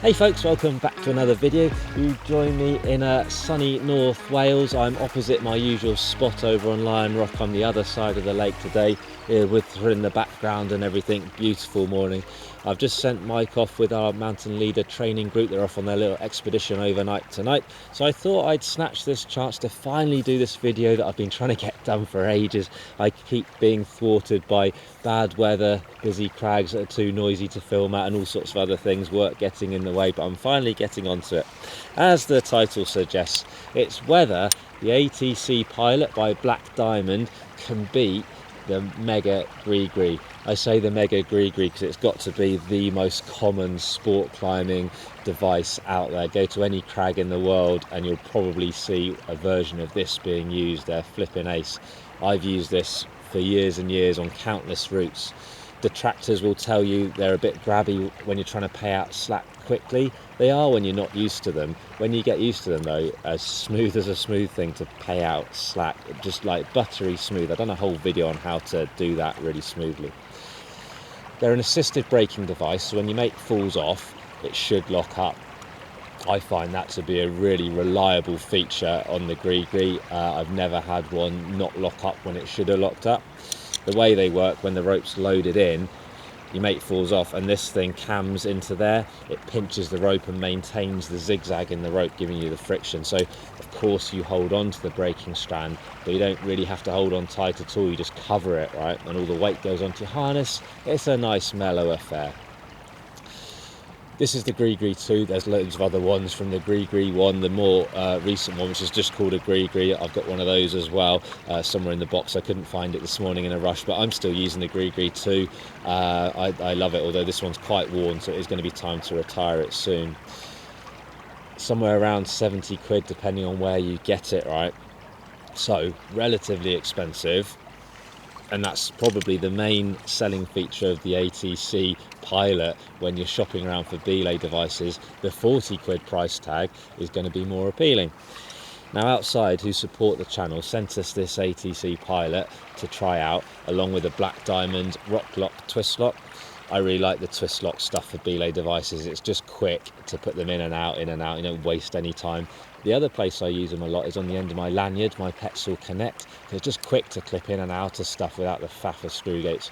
Hey folks, welcome back to another video. You join me in sunny North Wales. I'm opposite my usual spot over on Lion Rock on the other side of the lake today, with her in the background and everything. Beautiful morning. I've just sent Mike off with our mountain leader training group. They're off on their little expedition overnight tonight. So I thought I'd snatch this chance to finally do this video that I've been trying to get done for ages. I keep being thwarted by bad weather, busy crags that are too noisy to film at, and all sorts of other things, work getting in the way, but I'm finally getting onto it. As the title suggests, it's whether the ATC Pilot by Black Diamond can beat the Mega GriGri. I say the Mega GriGri because it's got to be the most common sport climbing device out there. Go to any crag in the world and you'll probably see a version of this being used. They're flipping ace. I've used this for years and years on countless routes. Detractors will tell you they're a bit grabby when you're trying to pay out slack quickly. They are when you're not used to them. When you get used to them though, as smooth as a smooth thing to pay out slack, just like buttery smooth. I've done a whole video on how to do that really smoothly. They're an assisted braking device, so when your mate falls off, it should lock up. I find that to be a really reliable feature on the GriGri. I've never had one not lock up when it should have locked up. The way they work, when the rope's loaded in, your mate falls off and this thing cams into there, it pinches the rope and maintains the zigzag in the rope, giving you the friction. So of course you hold on to the braking strand, but you don't really have to hold on tight at all. You just cover it, right, and all the weight goes onto your harness. It's a nice mellow affair. This is the GriGri 2. There's loads of other ones from the GriGri 1, the more recent one, which is just called a GriGri. I've got one of those as well, somewhere in the box. I couldn't find it this morning in a rush, but I'm still using the GriGri 2. I love it, although this one's quite worn, so it is going to be time to retire it soon. Somewhere around 70 quid, depending on where you get it, right? So, relatively expensive. And that's probably the main selling feature of the ATC Pilot when you're shopping around for belay devices. The 40 quid price tag is going to be more appealing. Now Outside, who support the channel, sent us this ATC Pilot to try out, along with a Black Diamond Rock Lock Twist Lock. I really like the twist lock stuff for belay devices. It's just quick to put them in and out, you don't waste any time. The other place I use them a lot is on the end of my lanyard, my Petzl Connect. They're just quick to clip in and out of stuff without the faff of screw gates.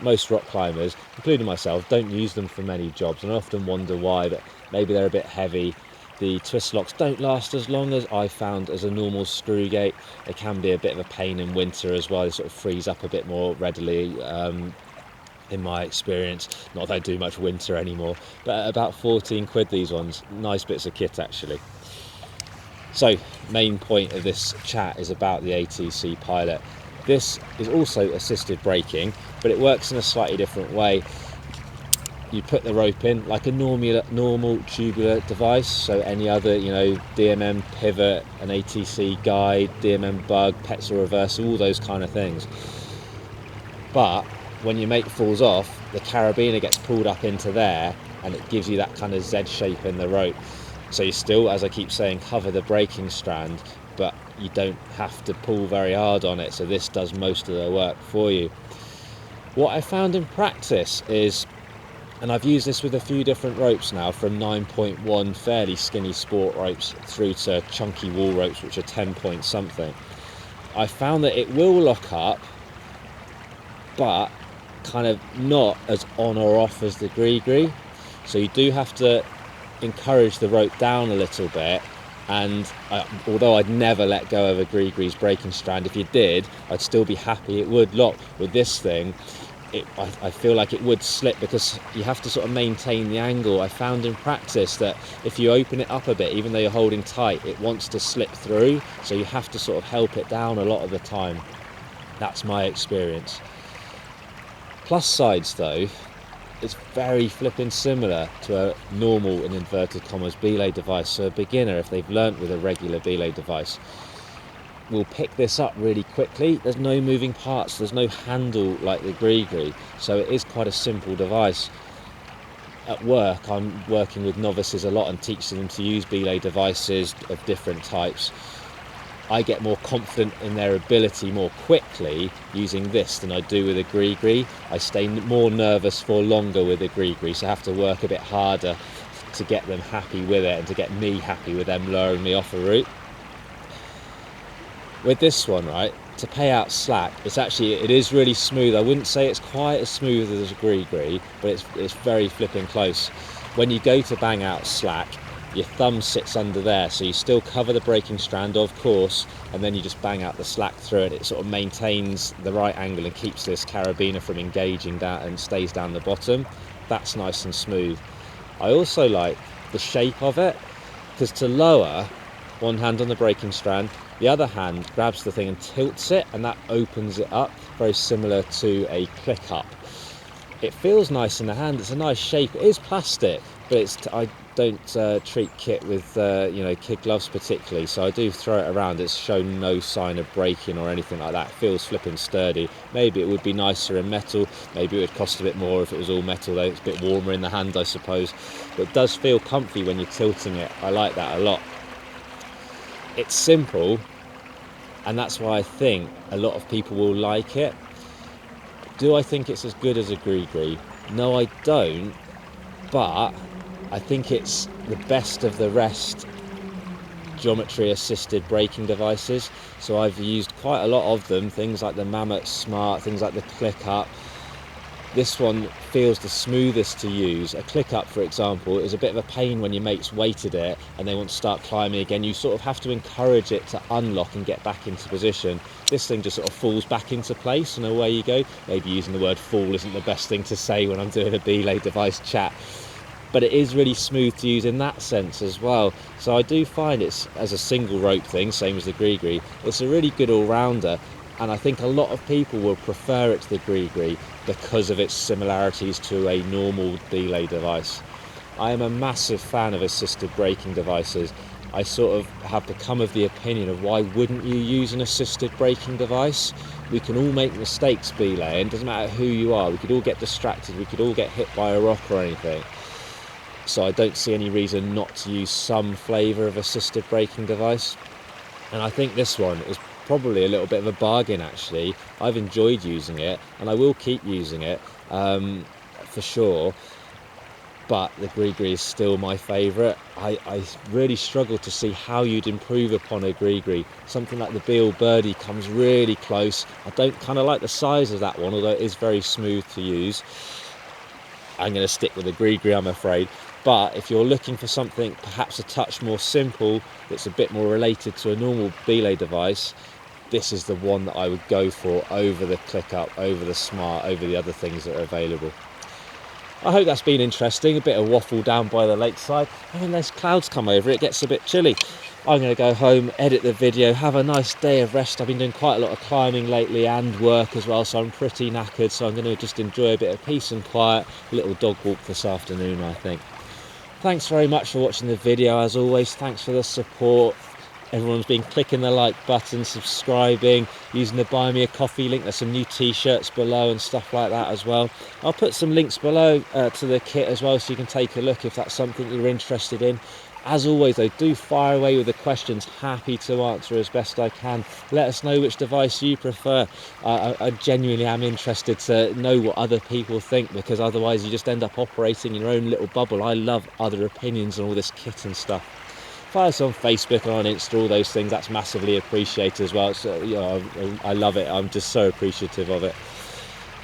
Most rock climbers, including myself, don't use them for many jobs, and I often wonder why, but maybe they're a bit heavy. The twist locks don't last as long as I found as a normal screw gate. They can be a bit of a pain in winter as well. They sort of freeze up a bit more readily. In my experience, not that I do much winter anymore, but at about 14 quid these ones. Nice bits of kit actually. So main point of this chat is about the ATC Pilot. This is also assisted braking, but it works in a slightly different way. You put the rope in like a normal tubular device, so any other, DMM pivot, an ATC guide, DMM bug, Petzl reversal, all those kind of things. But when your mate falls off, the carabiner gets pulled up into there and it gives you that kind of Z shape in the rope. So you still, as I keep saying, cover the braking strand, but you don't have to pull very hard on it. So this does most of the work for you. What I found in practice is, and I've used this with a few different ropes now, from 9.1 fairly skinny sport ropes through to chunky wall ropes, which are 10 point something. I found that it will lock up, but kind of not as on or off as the GriGri. So you do have to encourage the rope down a little bit, and although I'd never let go of a GriGri's braking strand, if you did, I'd still be happy it would lock. With this thing, I feel like it would slip because you have to sort of maintain the angle. I found in practice that if you open it up a bit, even though you're holding tight, it wants to slip through, so you have to sort of help it down a lot of the time. That's my experience. Plus sides though, it's very flipping similar to a normal, in inverted commas, belay device. So a beginner, if they've learnt with a regular belay device, will pick this up really quickly. There's no moving parts, there's no handle like the GriGri, so it is quite a simple device. At work, I'm working with novices a lot and teaching them to use belay devices of different types. I get more confident in their ability more quickly using this than I do with a GriGri. I stay more nervous for longer with a GriGri, so I have to work a bit harder to get them happy with it and to get me happy with them lowering me off a route. With this one, right, to pay out slack, it is really smooth. I wouldn't say it's quite as smooth as a GriGri, but it's very flipping close. When you go to bang out slack, your thumb sits under there, so you still cover the braking strand, of course, and then you just bang out the slack through it. It sort of maintains the right angle and keeps this carabiner from engaging down and stays down the bottom. That's nice and smooth. I also like the shape of it, because to lower, one hand on the braking strand, the other hand grabs the thing and tilts it, and that opens it up, very similar to a click up. It feels nice in the hand. It's a nice shape. It is plastic, but I don't treat kit with kid gloves particularly, so I do throw it around. It's shown no sign of breaking or anything like that. It feels flipping sturdy. Maybe it would be nicer in metal. Maybe it would cost a bit more if it was all metal, though. It's a bit warmer in the hand, I suppose. But it does feel comfy when you're tilting it. I like that a lot. It's simple, and that's why I think a lot of people will like it. Do I think it's as good as a GriGri? No, I don't, but I think it's the best of the rest geometry assisted braking devices. So I've used quite a lot of them, things like the Mammoth Smart, things like the Click Up. This one feels the smoothest to use. A Click Up, for example, is a bit of a pain when your mates weighted it and they want to start climbing again. You sort of have to encourage it to unlock and get back into position. This thing just sort of falls back into place and away you go. Maybe using the word fall isn't the best thing to say when I'm doing a belay device chat, but it is really smooth to use in that sense as well. So I do find it's, as a single rope thing, same as the GriGri, it's a really good all-rounder. And I think a lot of people will prefer it to the GriGri because of its similarities to a normal belay device. I am a massive fan of assisted braking devices. I sort of have become of the opinion of why wouldn't you use an assisted braking device? We can all make mistakes belay, and it doesn't matter who you are. We could all get distracted, we could all get hit by a rock or anything. So I don't see any reason not to use some flavour of assisted braking device. And I think this one is probably a little bit of a bargain, actually. I've enjoyed using it, and I will keep using it for sure, but the GriGri is still my favourite. I really struggle to see how you'd improve upon a GriGri. Something like the Beal Birdie comes really close. I don't kind of like the size of that one, although it is very smooth to use. I'm going to stick with the GriGri, I'm afraid. But if you're looking for something perhaps a touch more simple, that's a bit more related to a normal belay device, this is the one that I would go for over the Click Up, over the Smart, over the other things that are available. I hope that's been interesting. A bit of waffle down by the lakeside, and when those clouds come over it gets a bit chilly. I'm going to go home, edit the video, have a nice day of rest. I've been doing quite a lot of climbing lately and work as well, so I'm pretty knackered, so I'm going to just enjoy a bit of peace and quiet. A little dog walk this afternoon, I think. Thanks very much for watching the video. As always, thanks for the support. Everyone's been clicking the like button, subscribing, using the buy me a coffee link. There's some new t-shirts below and stuff like that as well. I'll put some links below to the kit as well, so you can take a look if that's something you're interested in. As always though, do fire away with the questions. Happy to answer as best I can. Let us know which device you prefer. I genuinely am interested to know what other people think, because otherwise you just end up operating in your own little bubble. I love other opinions on all this kit and stuff. Follow us on Facebook and on Insta, all those things. That's massively appreciated as well. So, you know, I love it. I'm just so appreciative of it.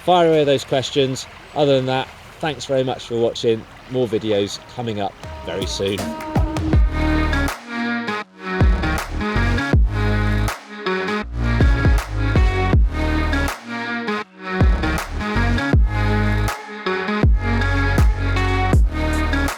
Fire away those questions. Other than that, thanks very much for watching. More videos coming up very soon.